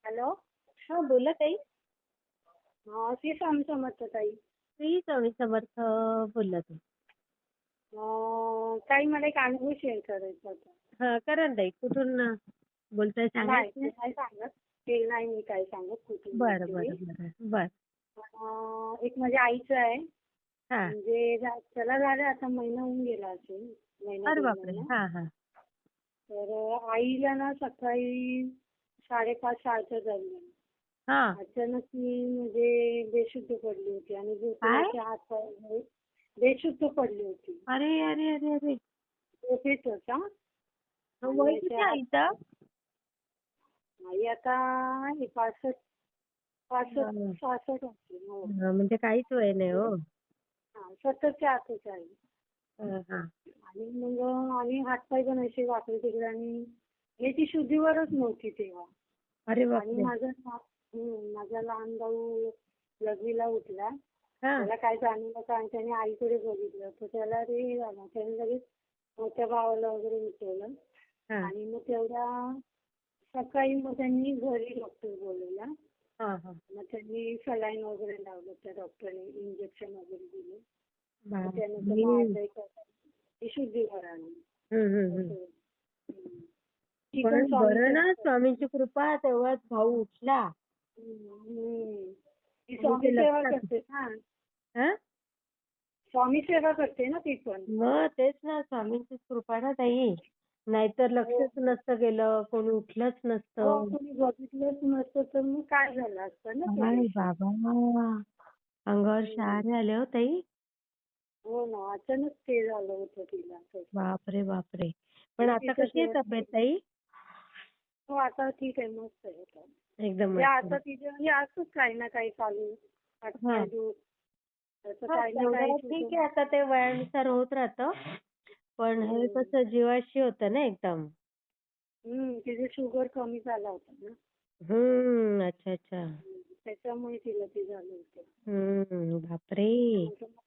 Hello. हा बोला ताई. श्री स्वामी समर्थ ताई. श्री स्वामी समर्थ. बोला तू. ताई मला एक अनुभव शेअर करायचा होता. हा करा ना ताई. कुठून बोलताय नाही ते सांगायचं? नाही सांगत. ते नाही मी काय सांगत कुठून बरं बोलते मी. बरं बरं बर. एक माझ्या आईचं आहे. हा. म्हणजे त्याला झालं आता महिना होऊन गेला असेल. महिना अरे दीड बापरे. महिना. हा हा तर आईला ना सकाळी 5:30 शाळेच्या दरम्यान हा. अचानक ती म्हणजे बेशुद्ध पडली होती आणि काय? झोपेचे हात पाय बेशुद्ध पडली होती. अरे अरे अरे अरे. झोपेत होता. वय आणि किती त्या आईचं? आई आता 65 बरं. 66 होती. हो. हा, म्हणजे काहीच वय नाही हो. 70च्या आतच आहे. हा, हा. आणि मग आणि हातपाय पण असे वाकडे तिकडे आणि हे ती शुद्धीवरच नव्हती तेव्हा. अरे आणि बापरे. माझा लहान भाऊ लघवीला उठला. हा त्याला काय जाणवलं का आणि त्याने आईकडे बघितलं तर त्याला ते झालं. त्याने लगेच मोठ्या भावाला वगैरे विचारलं. हा आणि मग तेवढ्या सकाळी मग त्यांनी घरी डॉक्टर बोलवला. हा हा. मग त्यांनी सलाईन वगैरे लावलं. त्या डॉक्टरने इंजेक्शन वगैरे दिले. मग त्यानंतर मग बापरे. अर्धा एक तासाने शुद्धीवर आणलं. हम्म. असं. ती पण पण स्वामी बरं सेवा ना, करते. स्वामींची कृपा तेव्हाच भाऊ उठला. ती आणि स्वामी ते सेवा लक्षात. करते ना. हा. स्वामी सेवा करते ना ती पण. मग तेच ना, स्वामींचीच कृपा ना ताई. नाहीतर हो. लक्षच नसतं गेलं, कोणी उठलंच हो, नसतं. कोणी बघितलंच नसतं तर मग काय झालं असतं ना त्या काय दिवशी. बाबा, अंगावर शहारे आले हो ताई. हो ना, अचानक ते झालं होतं तिला तसं. बापरे बापरे. पण आणि आता तिचं कशी आहे शेवट तब्येत ताई? हो, आता ठीक आहे, मस्त आहे आता. एकदम म्हणजे आता मस्त. तिचं म्हणजे असंच काही ना काही चालू. हा हातपाय दुख, त्याचं हा, काही ना काही तेवढं ठीक छोटं. आहे, आता ते वयानुसार होत राहतं. पण हे कसं जीवाशी होतं ना एकदम. तिचं शुगर कमी झाला होता ना. अच्छा अच्छा. त्याच्यामुळे तिला ते झालं होतं. बापरे. नंतर मग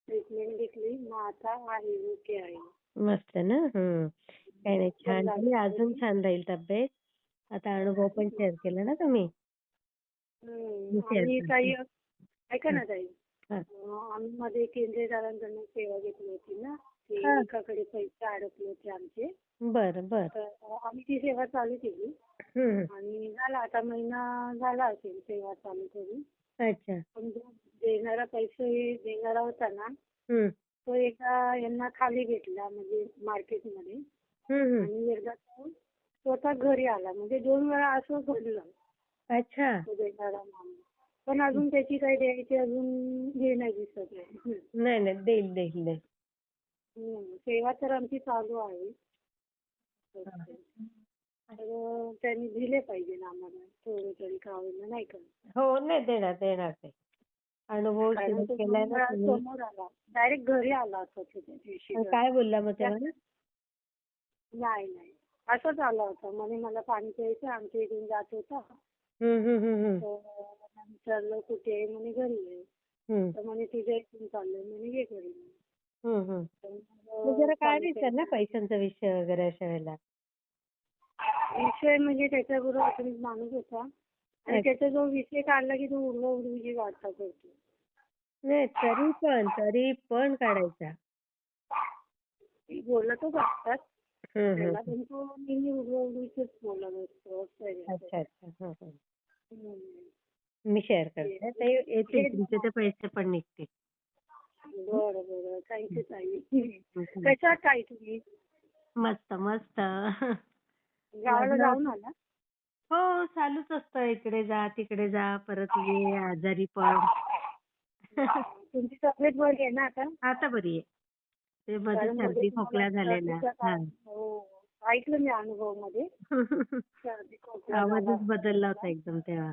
ट्रीटमेंट घेतली. मग आता आहे, ओके आहे. मस्त ना. काही नाही, पण छान झाली झाली, अजून होती. छान राहील तब्येत. आता अनुभव पण शेअर केला ना तुम्ही. मी शेअर आणि करते. ताई ऐका हं, ना ताई. हं. आम्ही मध्ये केंद्रीय दारांकडून सेवा घेतली होती ना. ते हा. एकाकडे पैसे अडकले होते आमचे. बरं बरं. तर आम्ही ती सेवा चालू केली. हं. आणि झाला आता महिना झाला असेल सेवा चालू करून. अच्छा. पण जो पैसे देणारा होता ना, हं. तो एकदा यांना खाली भेटला म्हणजे मार्केटमध्ये. हं. आणि एकदा तो स्वतः घरी आला. म्हणजे 2 वेळा असं घडलं. अच्छा. तो देणारा माणूस. पण अजून त्याची काही द्यायची अजून हे नाही दिसत आहे. नाही नाही, देईल देईल देईल. सेवा तर आमची चालू आहे. हा. तर त्यांनी दिले पाहिजे ना आम्हाला थोडं तरी का होईना, नाही का. हो, नाही देणार देणार ते. अनुभव कारण शेअर तो केलाय 2 ना वेळा तुम्ही. समोर आला. डायरेक्ट घरी आला असं त्या दिवशी पण घरी. काय बोलला मग तेव्हा? नाही. असंच आला होता. म्हणे मला पाणी प्यायचं, आमच्या इथून जात होता. हं. तर विचारलं कुठे आहे, म्हणे घरी आहे. तर म्हणे तुझ्या इथून चाललंय, म्हणे ये घरी. तर मग जरा मग पाणी काळजीच आहे ना, प्यायचं. पैशांचा विषय वगैरे अशा वेळेला. विषय म्हणजे त्याच्याबरोबर अजून एक माणूस होता. आणि अच्छा. त्याचा जो विषय काढला की तो उडवाउडवीची वार्ता करतो. नाही, तरी पण काढायचा. बोलतच असतात हं. त्याला, पण तो नेहमी उडवाउडवीचंच बोलत असतो. असं आहे त्याचं. अच्छा अच्छा. हम्म. मी शेअर करते. ते येतील हे तुमचे ते पैसे पण निघतील. बरं. थँक्यू ताई. हं. कशा आहात ताई तुम्ही? मस्त मस्त. गावाला माझं जाऊन आला? हो, चालूच असतं, इकडे जा तिकडे जा, परत ये, आजारी पड. तुमची तब्येत बरी आहे ना आता? आता बरी आहे. ते मध्ये कारण मध्ये सर्दी तुम्हाला खोकला झालेला. सर्दीचा हा. हो, ऐकलं मी अनुभवमध्ये. सर्दी खोकला झाला आवाजच असता बदलला तुम्हाला. होता एकदम तेव्हा.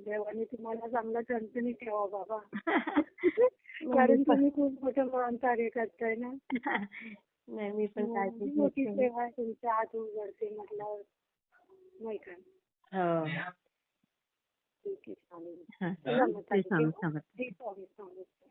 देवाने तुम्हाला चांगला ठणठणीत ठेवा बाबा. नाही, कारण तुम्ही खूप मोठं महान कार्य करताय ना. नाही, मी पण काळजी किती मोठी घेते. सेवा आहे, तुमच्या हात उघडते म्हटल्यावर, नाही का. हो. ठीक आहे, चालेल. हा, चला मग ते ताई, स्वामी ठेवू? समर्थ. श्री स्वामी समर्थ.